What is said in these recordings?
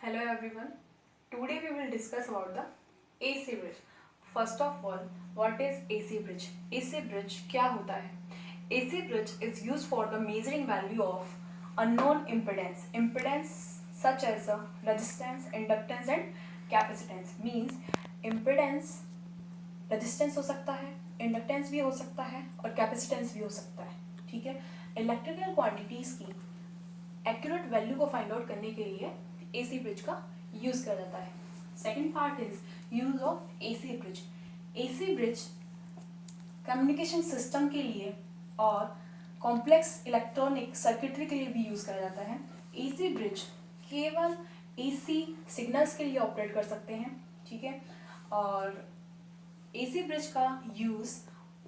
Hello everyone. Today we will discuss about the AC bridge. First of all, what is AC bridge? AC bridge क्या होता है? AC bridge is used for the measuring value of unknown impedance. Impedance such as resistance, inductance and capacitance. Means impedance resistance हो सकता है, inductance भी हो सकता है और कैपेसिटेंस भी हो सकता है. ठीक है. इलेक्ट्रिकल क्वांटिटीज की एक्यूरेट वैल्यू को फाइंड आउट करने के लिए एसी ब्रिज का यूज किया जाता है. Second part is use of AC bridge. AC bridge communication system के लिए और कॉम्प्लेक्स इलेक्ट्रॉनिक सर्किटरी के लिए भी यूज किया जाता है. एसी ब्रिज केवल एसी सिग्नल्स के लिए ऑपरेट कर सकते हैं. ठीक है. और एसी ब्रिज का यूज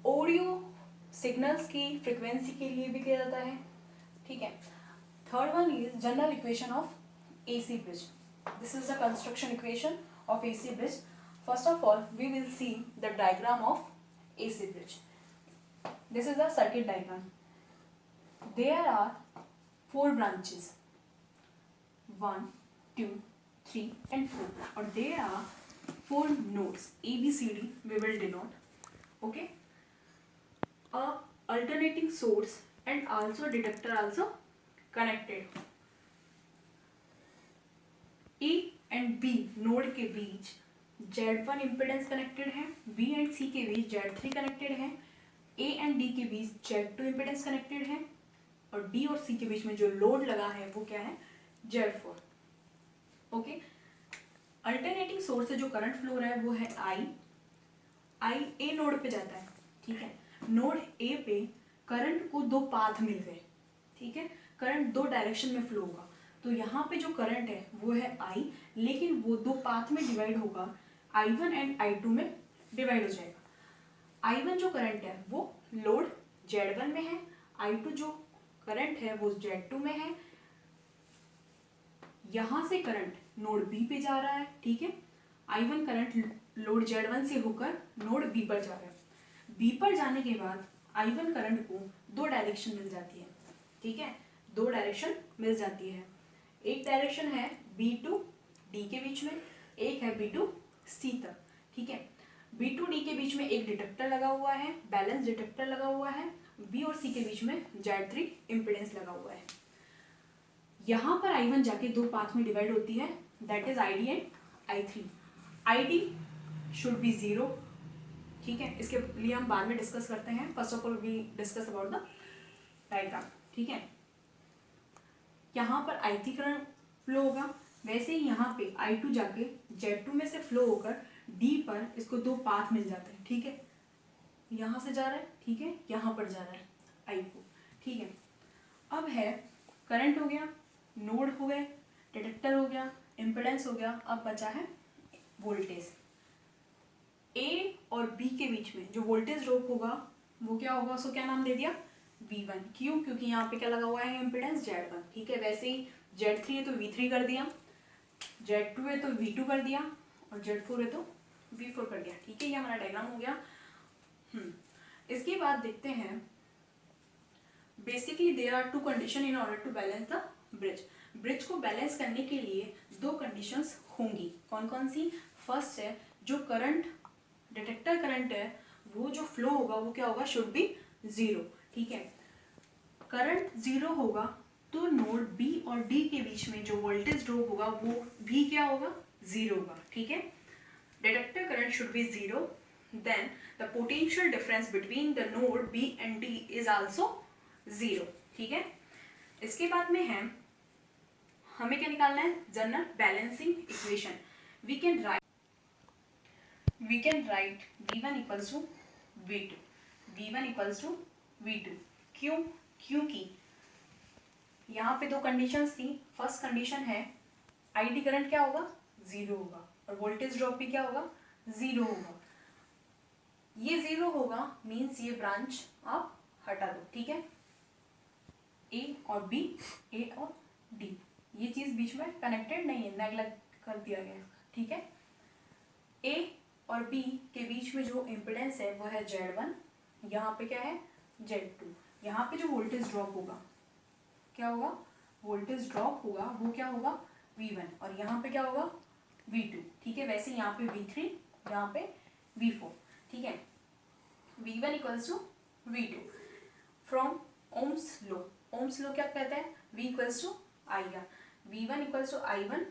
ऑडियो सिग्नल्स की फ्रिक्वेंसी के लिए भी किया जाता है. ठीक है. Third one is general equation of AC bridge. This is the construction equation of AC bridge. First of all, we will see the diagram of AC bridge. This is the circuit diagram. There are 4 branches. 1, 2, 3 and 4. Or there are 4 nodes. A, B, C, D we will denote. Okay. A alternating source and also detector also connected. A and B node के बीच Z1 impedance connected है, B and C के बीच Z3 connected है, A and D के बीच Z2 impedance connected है और D और C के बीच में जो लोड लगा है वो क्या है, Z4. ओके. अल्टरनेटिंग सोर्स से जो करंट फ्लो रहा है वो है I A नोड पे जाता है. ठीक है. नोड A पे करंट को 2 पाथ मिल गए. ठीक है. करंट 2 डायरेक्शन में फ्लो होगा. तो यहाँ पे जो करंट है वो है I, लेकिन वो 2 पाथ में डिवाइड होगा. I1 एंड I2 में डिवाइड हो जाएगा. I1 जो करंट है वो लोड Z1 में है, I2 जो करंट है वो Z2 में है. यहाँ से करंट नोड B पे जा रहा है. ठीक है. I1 करंट लोड Z1 से होकर नोड B पर जा रहा है. B पर जाने के बाद I1 करंट को 2 डायरेक्शन मिल जाती है. ठीक है. 2 डायरेक्शन मिल जाती है. एक डायरेक्शन है B टू D के बीच में, एक है B टू C तक. ठीक है. B टू D के बीच में एक डिटेक्टर लगा हुआ है, बैलेंस डिटेक्टर लगा हुआ है. B और C के बीच में Z3 इम्पिडेंस लगा हुआ है. यहाँ पर I1 जाके 2 पाथ में डिवाइड होती है, that is ID and I3. ID should be 0. ठीक है. इसके लिए हम बाद में डिस्कस करते हैं. First of all we discuss about the diagram. ठीक है. यहाँ पर I3 करंट फ्लो होगा, वैसे ही यहाँ पे I2 जाके Z2 में से फ्लो होकर D पर इसको 2 पाथ मिल जाते हैं. ठीक है. यहाँ से जा रहा है. ठीक है. यहाँ पर जा रहा है I4. ठीक है. अब है करंट हो गया, नोड हो गए, डिटेक्टर हो गया, इम्पिडेंस हो गया. अब बचा है वोल्टेज. A और B के बीच में जो वोल्टेज ड्रॉप होगा वो क्या होगा, उसको क्या नाम दे दिया, V1. क्यों? क्योंकि यहाँ पे क्या लगा हुआ है, इम्पिडेंस Z1. ठीक है. वैसे ही Z3 है तो V3 कर दिया, Z2 है तो V2 कर दिया और Z4 है तो V4 कर दिया. ठीक है. ये हमारा डायग्राम हो गया. इसके बाद देखते हैं basically there are 2 condition in order to balance the bridge. Bridge को बैलेंस करने के लिए 2 कंडीशंस होंगी. कौन कौन सी? फर्स्ट है जो करंट डिटेक्टर करंट है वो जो फ्लो होगा वो क्या होगा, शुड बी 0. ठीक है. करंट 0 होगा तो नोड B और D के बीच में जो वोल्टेज ड्रॉप होगा वो भी क्या होगा, 0 होगा. ठीक है. Detector current should be 0. Then the potential difference between the node B and D is also 0. ठीक है. इसके बाद में है हमें क्या निकालना है, general balancing equation. We can write V1 equals to V2. V1 equals to V2. क्यों? क्योंकि यहाँ पे 2 कंडीशंस थी. फर्स्ट कंडीशन है ID करंट क्या होगा, 0 होगा और वोल्टेज ड्रॉप भी क्या होगा, 0 होगा. ये 0 होगा मीन्स ये ब्रांच आप हटा दो. ठीक है. A और B, A और D, ये चीज बीच में कनेक्टेड नहीं है, नेगलेक्ट कर दिया गया. ठीक है. A और B के बीच में जो इम्पिडेंस है वो है Z1. यहाँ पे क्या है, Z2. यहाँ पे जो वोल्टेज ड्रॉप होगा क्या होगा, वोल्टेज ड्रॉप होगा वो क्या होगा, V1 और यहाँ पे क्या होगा V2, ठीक है। वैसे यहाँ पे V3, यहाँ पे V4, ठीक है। V1 equals to V2 from Ohm's law. Ohm's law क्या कहता है, V equals to IR। V1 equals to I1,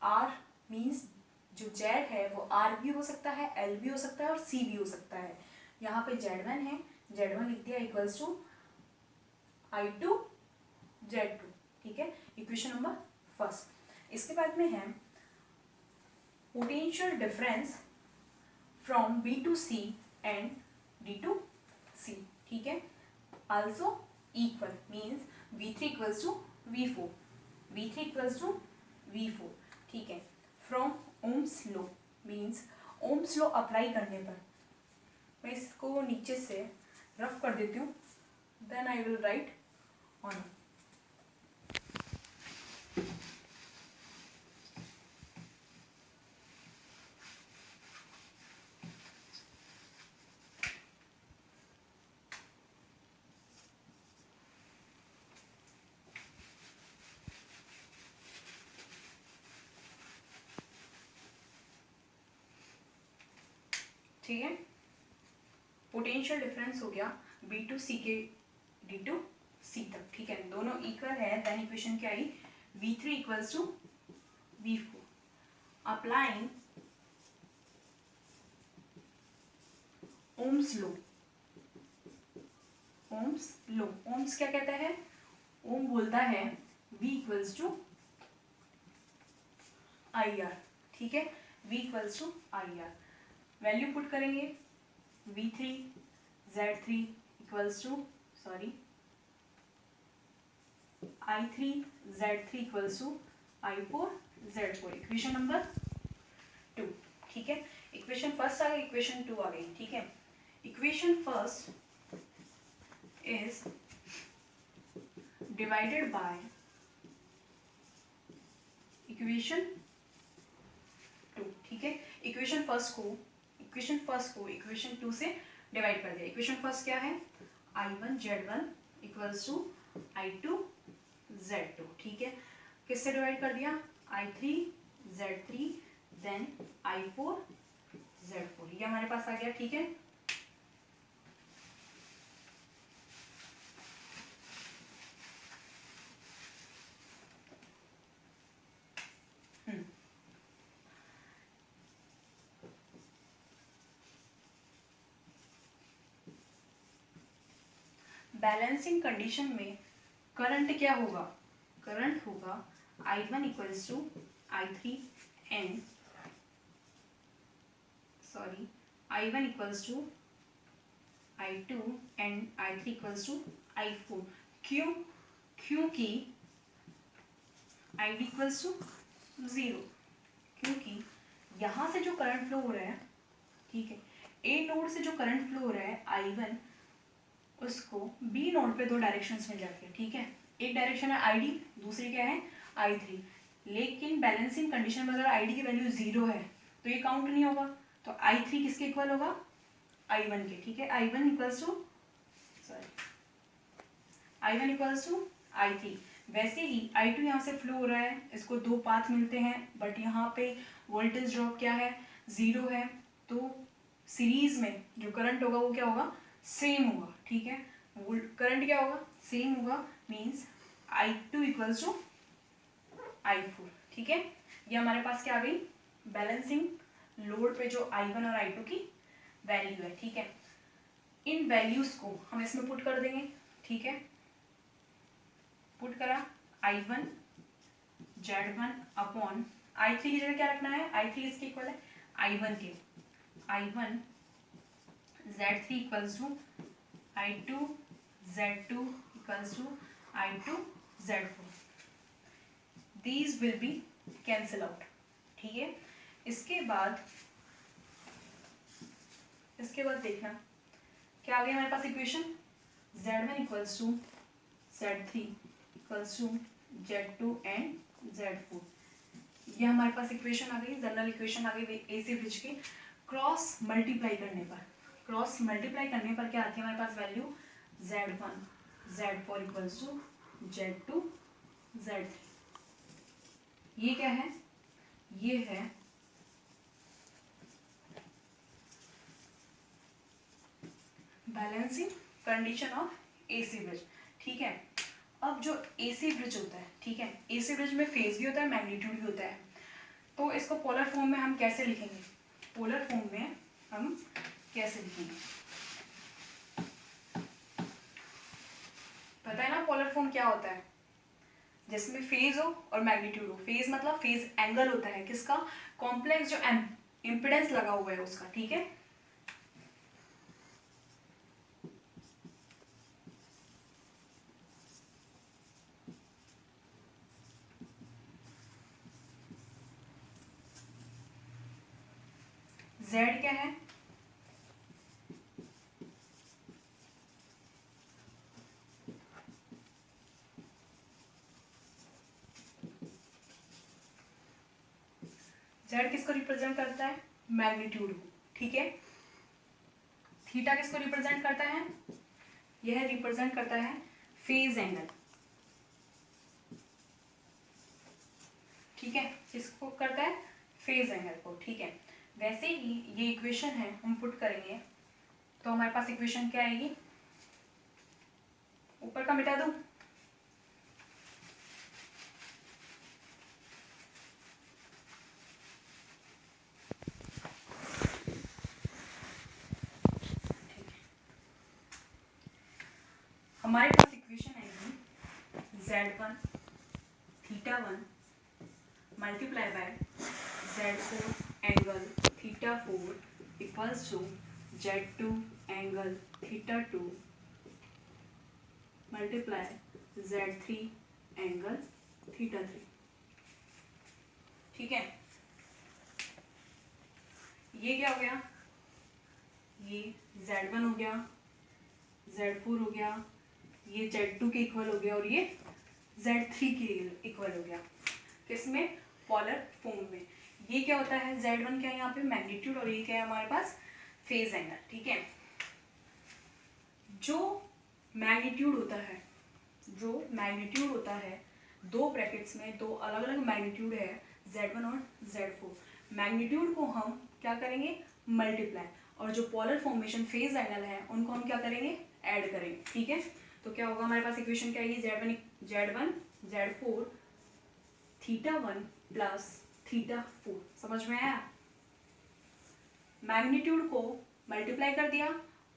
R means जो Z है वो R भी हो सकता है, L भी हो सकता है और C भी हो सकता है। यहाँ पे Z1 है, Z1 लिख दिया इक्वल्स टू I2 Z2, ठीक है। Equation number first. इसके बाद में है potential difference from B to C and D to C, ठीक है। Also equal means V3 equals to V4, V3 equals to V4, ठीक है। From Ohm's law means Ohm's law apply करने पर, मैं इसको नीचे से रफ कर देती हूँ, then I will write on. ठीक है, पोटेंशियल डिफरेंस हो गया B to C के D to C तक, ठीक है। दोनों इक्वल है, देन इक्वेशन क्या आई, V3 equals to V4 applying Ohm's law. Ohm's law, Ohm's क्या कहता है, ओम बोलता है V इक्वल्स टू IR, ठीक है। V equals to IR, value put करेंगे V3 Z3 equals to I3 Z3 equals to I4 Z4, equation number 2, ठीक है। इक्वेशन फर्स्ट आ गई, इक्वेशन 2 आ गई, ठीक है। Equation first is divided by equation 2, ठीक है। इक्वेशन फर्स्ट को इक्वेशन 2 से डिवाइड कर दिया। इक्वेशन फर्स्ट क्या है, I1 Z1 equals to I2 Z2, ठीक है। किससे डिवाइड कर दिया, I3 Z3 then I4 Z4, ये हमारे पास आ गया, ठीक है। बैलेंसिंग कंडीशन में करंट क्या होगा, करंट होगा I1 equals to I3 and I1 equals to I2 and I3 equals to I4। क्योंकि ID इक्वल्स टू 0, क्योंकि यहाँ से जो करंट फ्लो हो रहा है, ठीक है, A नोड से जो करंट फ्लो हो रहा है I1, उसको B नोड पे दो डायरेक्शंस में जाके, ठीक है। एक डायरेक्शन है ID, दूसरी क्या है I3, लेकिन बैलेंसिंग कंडीशन में अगर ID की वैल्यू 0 है तो ये काउंट नहीं होगा, तो I3 किसके इक्वल होगा, I1 के, ठीक है। I1 equals to I3। वैसे ही I2 यहाँ से फ्लो हो रहा है, इसको दो पाथ मिलते हैं, बट यहाँ पे वोल्टेज ड्रॉप क्या है, 0 है, तो सीरीज में जो करंट होगा वो क्या होगा, सेम होगा, ठीक है। करंट क्या होगा, सेम होगा, means I2 equals to I4, ठीक है। ये हमारे पास क्या आ गई, बैलेंसिंग लोड पे जो I1 और I2 की वैल्यू है, ठीक है। इन वैल्यूज को हम इसमें पुट कर देंगे, ठीक है। पुट करा I1 Z1 अपॉन I3 की जगह क्या रखना है, I3 इसके इक्वल है I1 के, I1 Z3 equals to I2 Z2 equals to I2 Z4, these will be cancel out, ठीक है। इसके बाद देखना क्या आ गया हमारे पास equation, Z1 equals to Z3 equals to Z2 and Z4, ये हमारे पास इक्वेशन आ गई, जनरल इक्वेशन आ गई AC ब्रिज की। क्रॉस मल्टीप्लाई करने पर क्या आती है हमारे पास value, Z1 Z4 equals to Z2 Z3, ये क्या है, ये है balancing condition of AC bridge. ठीक है, अब जो एसी ब्रिज होता है, ठीक है, एसी ब्रिज में फेज भी होता है, मैग्नीट्यूड भी होता है। तो इसको पोलर फॉर्म में हम कैसे लिखेंगे, पोलर फॉर्म में हम कैसे लिखेंगे, पता है ना पोलर फॉर्म क्या होता है, जिसमें फेज हो और मैग्नीट्यूड हो। फेज मतलब फेज एंगल होता है किसका, कॉम्प्लेक्स जो इम्पिडेंस लगा हुआ है उसका। ठीक है, Z क्या है, Z किसको रिप्रेजेंट करता है, मैग्नीट्यूड को। ठीक है, थीटा किसको रिप्रेजेंट करता है, यह रिप्रेजेंट करता है फेज एंगल। ठीक है, किसको करता है, फेज एंगल को। ठीक है, वैसे ही ये इक्वेशन है, हम पुट करेंगे तो हमारे पास इक्वेशन क्या आएगी, ऊपर का मिटा दूं, हमारे पास इक्वेशन आएगी Z1 θ1 multiply by Z4 angle θ4 equals to Z2 angle θ2 multiply Z3 angle θ3। ठीक है, ये क्या हो गया, ये Z1 हो गया, Z4 हो गया, ये Z2 के इक्वल हो गया और ये Z3 के इक्वल हो गया, किसमें, पोलर फॉर्म में। ये क्या होता है, Z1 क्या है यहाँ पे मैग्नीट्यूड और ये क्या है हमारे पास फेज एंगल। ठीक है, जो मैग्नीट्यूड होता है, जो मैग्नीट्यूड होता है, दो ब्रैकेट्स में दो अलग अलग मैग्नीट्यूड है Z1 और Z4, मैग्नीट्यूड को हम क्या करेंगे, मल्टीप्लाई, और जो पोलर फॉर्मेशन फेज एंगल है उनको हम क्या करेंगे, ऐड करेंगे। ठीक है, तो क्या होगा हमारे पास इक्वेशन क्या आएगी, Z1 Z4 θ1 प्लस θ4। समझ में आया, मैग्नीट्यूड को मल्टीप्लाई कर दिया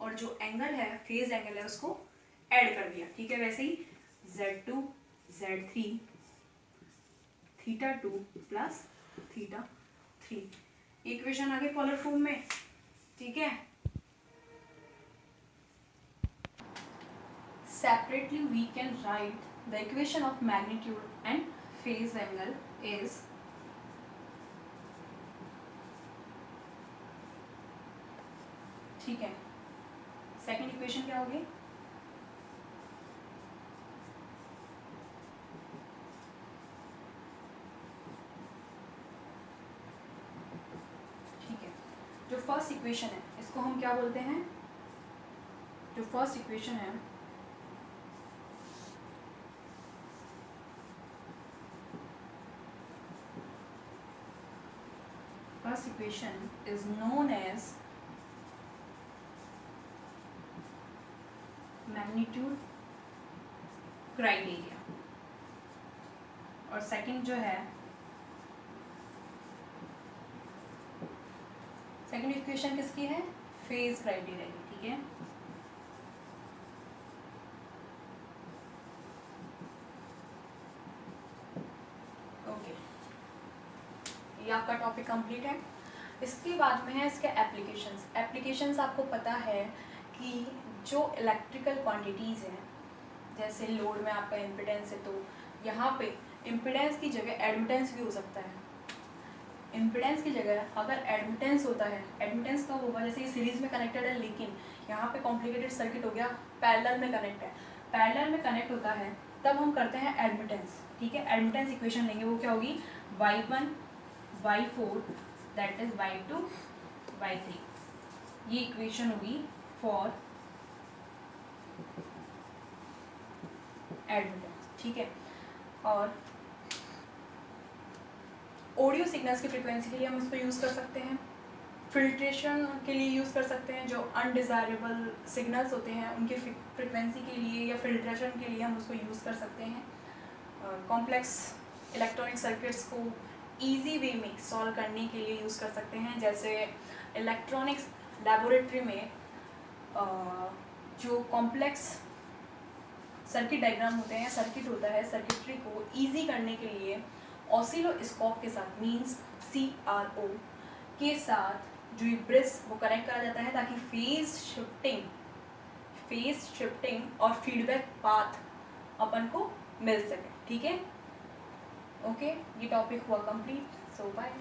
और जो एंगल है फेज एंगल है उसको ऐड कर दिया। ठीक है, वैसे ही Z2 Z3 θ2 प्लस θ3, इक्वेशन आ गई पोलर फॉर्म में। ठीक है, separately we can write the equation of magnitude and phase angle is ठीक है, सेकंड इक्वेशन क्या होगी, ठीक है, जो फर्स्ट इक्वेशन है इसको हम क्या बोलते हैं, जो फर्स्ट इक्वेशन है first equation is known as magnitude criteria और सेकंड जो है, सेकंड इक्वेशन किसकी है, फेज क्राइटेरिया की। ठीक है, ओके, ये आपका टॉपिक कंप्लीट है। इसके बाद में है इसके एप्लीकेशंस। एप्लीकेशंस आपको पता है कि जो इलेक्ट्रिकल क्वांटिटीज़ हैं, जैसे लोड में आपका इम्पिडेंस है, तो यहाँ पे इम्पिडेंस की जगह एडमिटेंस भी हो सकता है। इम्पिडेंस की जगह अगर एडमिटेंस होता है, एडमिटेंस कब होगा, जैसे ये सीरीज में कनेक्टेड है लेकिन यहाँ पे कॉम्प्लिकेटेड सर्किट हो गया, पैरेलल में कनेक्ट है, पैरेलल में कनेक्ट होता है तब हम करते हैं एडमिटेंस। ठीक है, एडमिटेंस इक्वेशन लेंगे, वो क्या होगी, y1 y4 that is y2 y3, ये इक्वेशन होगी फॉर एडमिटेंस। ठीक है, और ऑडियो सिग्नल्स की फ्रिक्वेंसी के लिए हम इसको यूज़ कर सकते हैं, फिल्ट्रेशन के लिए यूज़ कर सकते हैं, जो अनडिज़ायरेबल सिग्नल्स होते हैं उनकी फ्रिक्वेंसी के लिए या फिल्ट्रेशन के लिए हम उसको यूज़ कर सकते हैं, कॉम्प्लेक्स इलेक्ट्रॉनिक सर्किट्स को ईजी वे में सॉल्व करने के लिए यूज़ कर सकते हैं। जैसे इलेक्ट्रॉनिक्स लैबोरेटरी में जो कॉम्प्लेक्स सर्किट डायग्राम होते हैं, सर्किट होता है, सर्किटरी को ईजी करने के लिए ऑसिलोस्कोप के साथ मींस CRO के साथ जो ये ब्रिज वो कनेक्ट करा जाता है, ताकि फेज शिफ्टिंग और फीडबैक पाथ अपन को मिल सके। ठीक है, ओके, ये टॉपिक हुआ कंप्लीट, सो बाय।